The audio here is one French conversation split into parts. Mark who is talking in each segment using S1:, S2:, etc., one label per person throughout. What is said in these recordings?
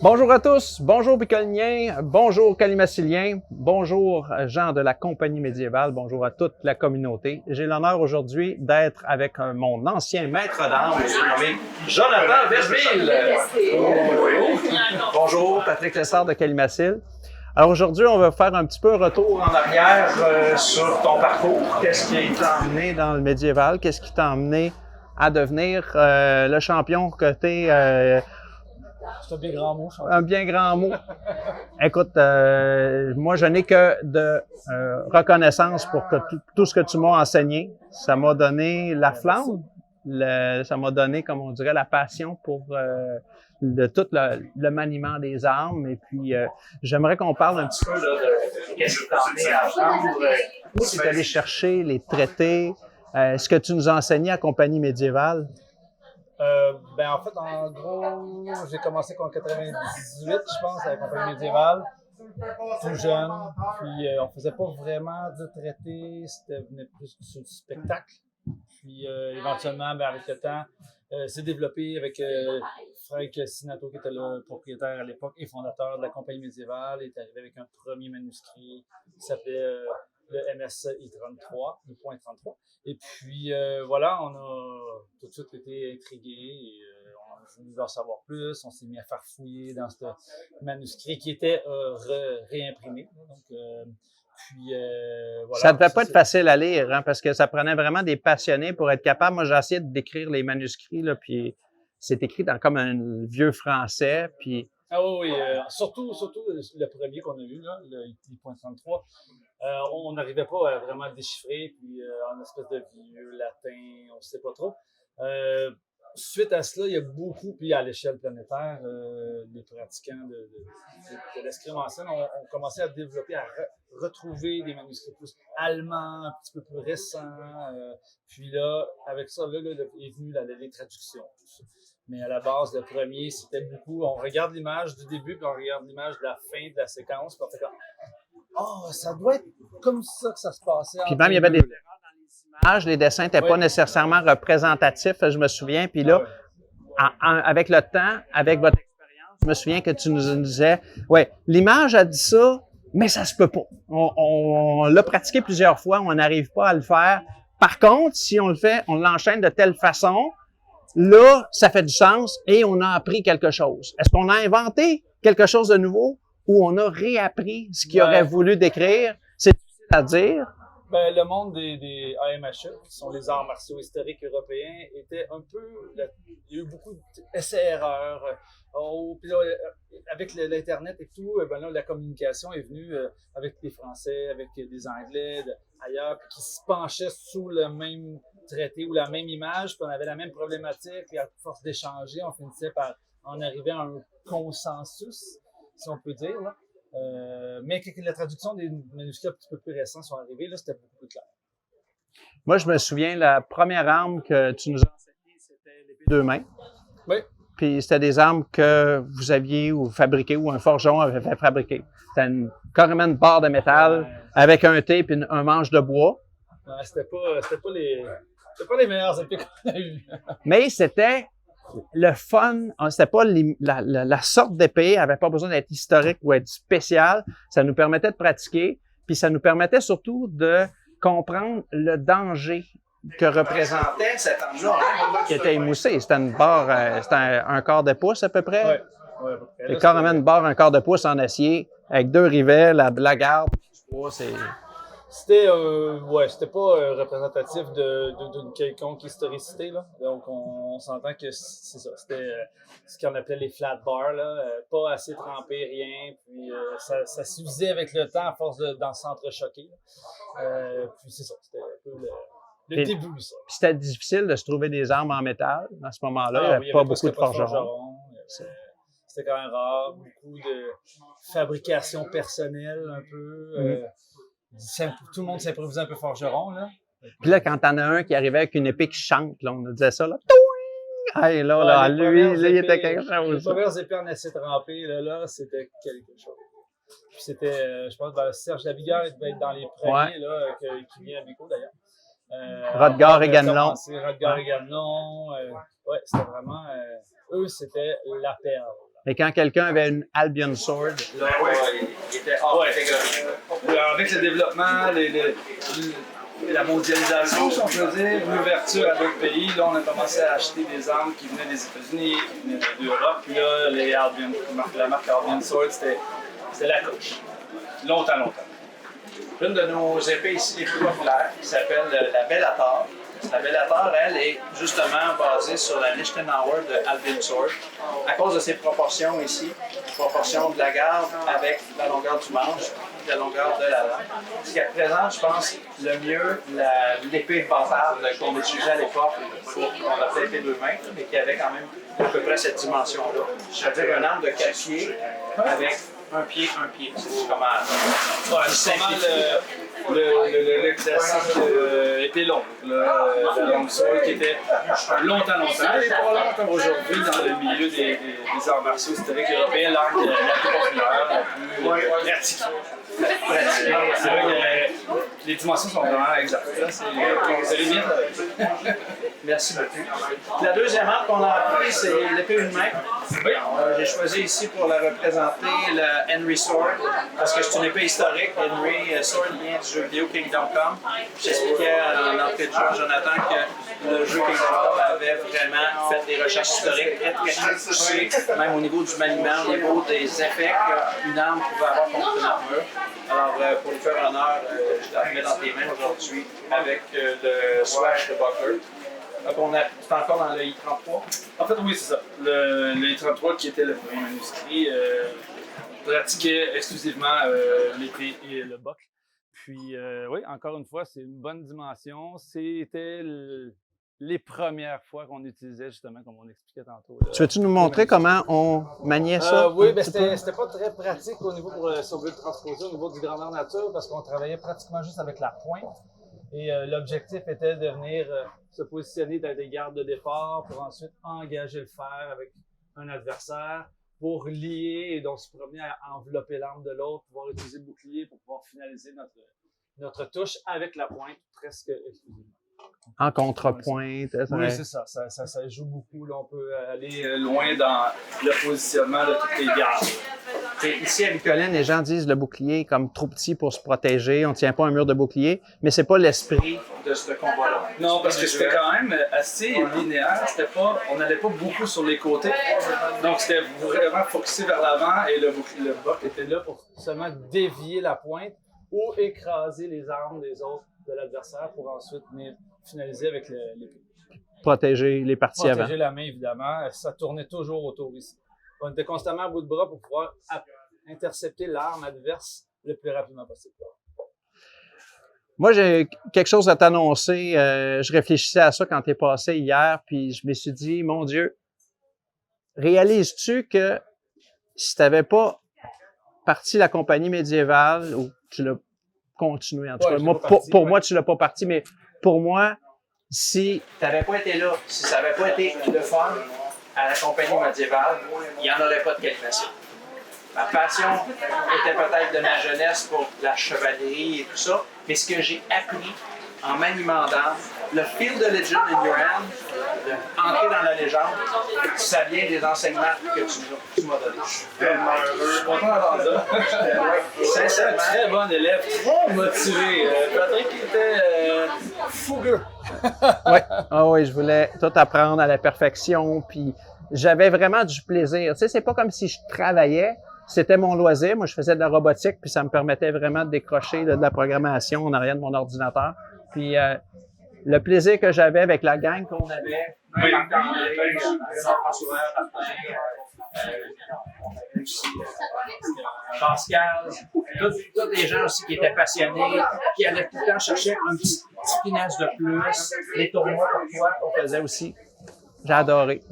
S1: Bonjour à tous, bonjour Picoliniens, bonjour Calimaciliens, bonjour gens de la compagnie médiévale, bonjour à toute la communauté. J'ai l'honneur aujourd'hui d'être avec mon ancien maître d'armes, j'ai nommé Jonathan Verville. Bonjour, Patrick Lessard de Calimacil. Alors aujourd'hui, on va faire un petit peu un retour en arrière sur ton parcours. Qu'est-ce qui t'a emmené dans le médiéval? Qu'est-ce qui t'a emmené à devenir le champion que t'es?
S2: C'est un bien grand mot, champion.
S1: Un bien grand mot. Écoute, moi, je n'ai que de reconnaissance pour que tout ce que tu m'as enseigné. Ça m'a donné la flamme, ça m'a donné, comme on dirait, la passion pour tout le maniement des armes. Et puis, j'aimerais qu'on parle un petit peu là, de qu'est-ce que tu as amené à apprendre, où tu es allé chercher les traités, ce que tu nous as enseigné à Compagnie médiévale.
S2: En fait, en gros, j'ai commencé en 98, je pense, à la compagnie médiévale, tout jeune. Puis, on faisait pas vraiment de traité, c'était venait plus sur du spectacle. Puis, éventuellement, avec le temps, c'est développé avec Frank Sinato, qui était le propriétaire à l'époque et fondateur de la compagnie médiévale, est arrivé avec un premier manuscrit qui s'appelait le MS-I33, le point 33. Et puis, voilà, on a tout de suite été intrigués et on a voulu en savoir plus. On s'est mis à faire fouiller dans ce manuscrit qui était réimprimé. Donc, voilà.
S1: Ça ne devait pas être facile à lire, hein, parce que ça prenait vraiment des passionnés pour être capable. Moi, j'ai essayé de décrire les manuscrits, là, puis c'est écrit dans comme un vieux français, puis...
S2: Ah oui, surtout le premier qu'on a eu, là, le point 33. On n'arrivait pas à vraiment déchiffrer, puis en espèce de vieux latin, on ne sait pas trop. Suite à cela, il y a beaucoup, puis à l'échelle planétaire, les pratiquants de l'escrime ancienne ont commencé à développer, à retrouver des manuscrits plus allemands, un petit peu plus récents. Puis là, avec ça, là est venue les traductions. Tout ça. Mais à la base, le premier, c'était beaucoup, on regarde l'image du début, puis on regarde l'image de la fin de la séquence, puis on fait comme « Oh, ça doit être comme ça que ça se passait. »
S1: Puis même, il y avait des erreurs dans les images, les dessins n'étaient pas nécessairement représentatifs, je me souviens. Puis là, avec le temps, avec votre expérience, je me souviens que tu nous disais, ouais, l'image a dit ça, mais ça se peut pas. On l'a pratiqué plusieurs fois, on n'arrive pas à le faire. Par contre, si on le fait, on l'enchaîne de telle façon, là, ça fait du sens et on a appris quelque chose. Est-ce qu'on a inventé quelque chose de nouveau ou on a réappris ce qu'il aurait voulu décrire? C'est difficile à dire.
S2: Le monde des AMHE, qui sont les arts martiaux historiques européens, était un peu... Il y a eu beaucoup d'essais-erreurs. Puis là, avec l'Internet et tout, là, la communication est venue avec des Français, avec des Anglais, ailleurs, puis qui se penchaient sous le même traité ou la même image, puis on avait la même problématique, et à force d'échanger, on finissait par en arriver à un consensus, si on peut dire, là. Mais quand la traduction des manuscrits un petit peu plus récents sont arrivés, là, c'était beaucoup plus clair.
S1: Moi, je me souviens, la première arme que tu nous as enseignée, c'était l'épée deux mains.
S2: Oui.
S1: Puis c'était des armes que vous aviez ou fabriquées ou un forgeron avait fait fabriquer. C'était carrément une barre de métal avec un T et un manche de bois.
S2: C'était pas les meilleures épées qu'on a eues.
S1: Mais c'était le fun, c'était pas la sorte d'épée, elle avait pas besoin d'être historique ou être spéciale. Ça nous permettait de pratiquer, puis ça nous permettait surtout de comprendre le danger que représentait cette arme-là, qui était émoussée. C'était une barre, c'était un quart de pouce à peu près.
S2: Oui,
S1: C'est carrément une barre, un quart de pouce en acier, avec deux rivets, la garde.
S2: C'était pas représentatif d'une quelconque historicité, là. Donc, on s'entend que c'est ça. C'était ce qu'on appelait les flat bars, là. Pas assez trempé, rien. Puis, ça s'usait avec le temps à force d'en s'entrechoquer. Puis, c'est ça. C'était un peu le début, ça.
S1: Puis, c'était difficile de se trouver des armes en métal. À ce moment-là, il n'y avait pas beaucoup de forgerons.
S2: C'était quand même rare. Beaucoup de fabrication personnelle, un peu. Tout le monde s'improvisait un peu forgeron, là.
S1: Puis là, quand t'en as un qui arrivait avec une épée qui chante, là, on nous disait ça, là. Hey, là, lui, il était quelque chose.
S2: Les premières épées en acier trempé, là, c'était quelque chose. Puis c'était, je pense, Serge Lavigueur devait être dans les premiers, là, qui vient à Bico, d'ailleurs.
S1: Rodgar et Ganelon.
S2: Rodgar et Ganelon. C'était vraiment... eux, c'était la perle.
S1: Et quand quelqu'un avait une Albion Sword,
S3: Là, il était hors catégorie.
S2: Avec le développement, la mondialisation, si on peut dire, l'ouverture à d'autres pays, là, on a commencé à acheter des armes qui venaient des États-Unis, qui venaient d'Europe. Puis là, la marque Albion Sword, c'était la coche. Longtemps.
S1: une de nos épées ici les plus populaires, qui s'appelle la Bellator. La Bellator, elle, est justement basée sur la Lichtenauer de Albion Sword, à cause de ses proportions ici, proportion de la garde avec la longueur du manche, la longueur de la lame. Ce qui représente, je pense, le mieux l'épée battable qu'on utilisait à l'époque, qu'on a peut-être 2 mètres, mais qui avait quand même à peu près cette dimension-là. C'est-à-dire une arme de 4 pieds avec un pied. C'est comment?
S2: C'est le classique épée longue, la longue sword qui était longtemps. Et probablement comme aujourd'hui dans le milieu des arts martiaux historiques européens, l'arme la plus populaire, la plus pratique. C'est vrai que les dimensions sont vraiment exactes. C'est bien.
S1: Merci beaucoup. La deuxième arme qu'on a appris, c'est l'épée une main. J'ai choisi ici pour la représenter le Henry Sword, parce que c'est une épée historique. Henry Sword vient du jeu vidéo Kingdom Come. J'expliquais en entrée de jeu à Jonathan que le jeu Kingdom Come avait vraiment fait des recherches historiques très poussées, même au niveau du maniement, au niveau des effets qu'une arme pouvait avoir contre une armure. Alors, pour lui faire honneur, je la remets dans tes mains aujourd'hui avec le Swash de Buckler. Donc, c'est encore dans le I-33.
S2: En fait, oui, c'est ça. Le I-33 qui était le premier manuscrit pratiquait exclusivement l'épée et le buckle. Puis, oui, encore une fois, c'est une bonne dimension. C'était les premières fois qu'on utilisait, justement, comme on expliquait tantôt.
S1: Tu veux-tu nous montrer comment on maniait ça?
S2: Oui, ben c'était pas très pratique au niveau, si on veut le transposer, au niveau du grandeur nature, parce qu'on travaillait pratiquement juste avec la pointe. Et l'objectif était de venir se positionner dans des gardes de départ pour ensuite engager le fer avec un adversaire pour lier et donc se promener à envelopper l'arme de l'autre, pouvoir utiliser le bouclier pour pouvoir finaliser notre touche avec la pointe presque exclusivement.
S1: En contrepointe.
S2: Oui, c'est ça. Ça joue beaucoup. Là, on peut aller loin dans le positionnement de toutes les gardes.
S1: Ici, à Bicoline, les gens disent le bouclier est comme trop petit pour se protéger. On ne tient pas un mur de bouclier, mais c'est pas l'esprit de ce combat-là.
S2: Non, parce que c'était quand même assez linéaire. On n'allait pas beaucoup sur les côtés. Donc, c'était vraiment focusé vers l'avant et le buck était là pour seulement dévier la pointe ou écraser les armes des autres de l'adversaire pour ensuite venir finaliser avec l'épée.
S1: Protéger les parties avant.
S2: Protéger la main, évidemment. Ça tournait toujours autour ici. On était constamment à bout de bras pour pouvoir intercepter l'arme adverse le plus rapidement possible.
S1: Moi, j'ai quelque chose à t'annoncer. Je réfléchissais à ça quand tu es passé hier, puis je me suis dit, mon Dieu, réalises-tu que si tu n'avais pas parti la compagnie médiévale, ou tu l'as continué, en tout cas, moi, pour moi, tu l'as pas parti, mais pour moi, si tu n'avais pas été là, si ça n'avait pas été le fun à la compagnie médiévale, il n'y en aurait pas de qualification. Ma passion était peut-être de ma jeunesse pour la chevalerie et tout ça, mais ce que j'ai appris en maniement d'armes, le feel de Legend in your hand, entrer dans la légende, ça vient des enseignements que tu m'as donnés. Je suis tellement heureux.
S2: Je suis content d'entendre ça. Sincèrement, très bon élève, très motivé. Patrick était fougueux.
S1: Oui, je voulais tout apprendre à la perfection, puis j'avais vraiment du plaisir. Tu sais, c'est pas comme si je travaillais. C'était mon loisir. Moi, je faisais de la robotique, puis ça me permettait vraiment de décrocher de la programmation en arrière de mon ordinateur. Puis le plaisir que j'avais avec la gang qu'on avait, Pascal, tous les gens aussi qui étaient passionnés, qui allaient tout le temps chercher un petit finesse de plus. Les tournois comme toi qu'on faisait aussi. J'ai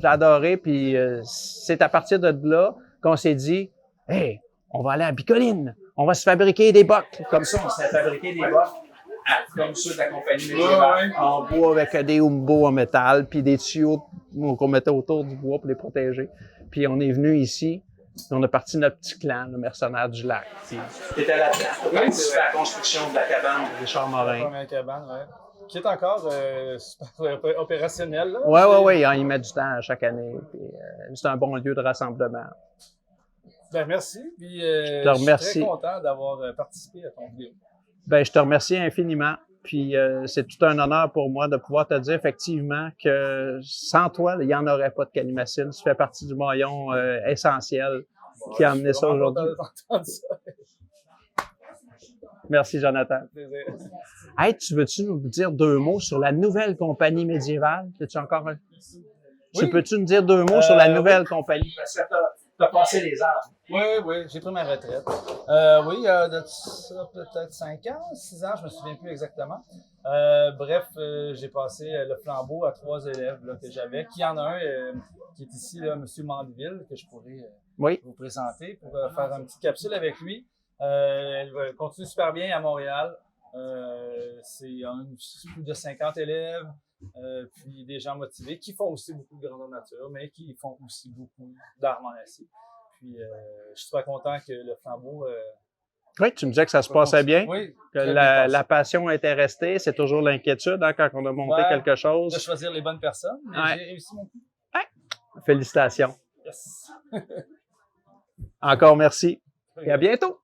S1: adoré, puis c'est à partir de là qu'on s'est dit, hey, on va aller à Bicoline, on va se fabriquer des bocs. Comme ça, on s'est fabriqué des bocs comme ceux de la compagnie médiévale, en bois avec des umbos en métal, puis des tuyaux qu'on mettait autour du bois pour les protéger. Puis on est venu ici, on a parti notre petit clan, le mercenaire du lac. Tu étais là-dedans, tu as participé à la construction de la cabane de Richard Morin.
S2: La première cabane, oui. qui est encore super opérationnel. Là.
S1: Oui, il met du temps chaque année. C'est un bon lieu de rassemblement.
S2: Ben, merci. Puis,
S1: Je te remercie.
S2: Je suis très content d'avoir participé à ton vidéo.
S1: Ben, je te remercie infiniment. Puis c'est tout un honneur pour moi de pouvoir te dire effectivement que sans toi, il n'y en aurait pas de Calimacine. Tu fais partie du maillon essentiel qui a amené ça aujourd'hui. Merci, Jonathan. Hey, tu veux-tu nous dire 2 mots sur la nouvelle compagnie médiévale? As-tu encore un...
S2: Oui.
S1: Peux-tu nous dire 2 mots sur la nouvelle compagnie?
S3: Parce que t'as passé les arbres.
S2: Oui, j'ai pris ma retraite. Oui, il y a de ça peut-être 5 ans, 6 ans, je me souviens plus exactement. Bref, j'ai passé le flambeau à 3 élèves là, que j'avais. Qui en a un qui est ici, là, M. Mandeville, que je pourrais vous présenter pour faire une petite capsule avec lui. Elle continue super bien à Montréal. C'est plus de 50 élèves, puis des gens motivés qui font aussi beaucoup de grandeur nature, mais qui font aussi beaucoup d'arts martiaux. Puis je suis très content que le flambeau.
S1: Oui, tu me disais que ça se passait bien,
S2: oui,
S1: que la passion était restée. C'est toujours l'inquiétude hein, quand on a monté quelque chose.
S2: De choisir les bonnes personnes, mais j'ai réussi mon coup.
S1: Ouais. Félicitations.
S2: Yes.
S1: Encore merci. Et à bientôt.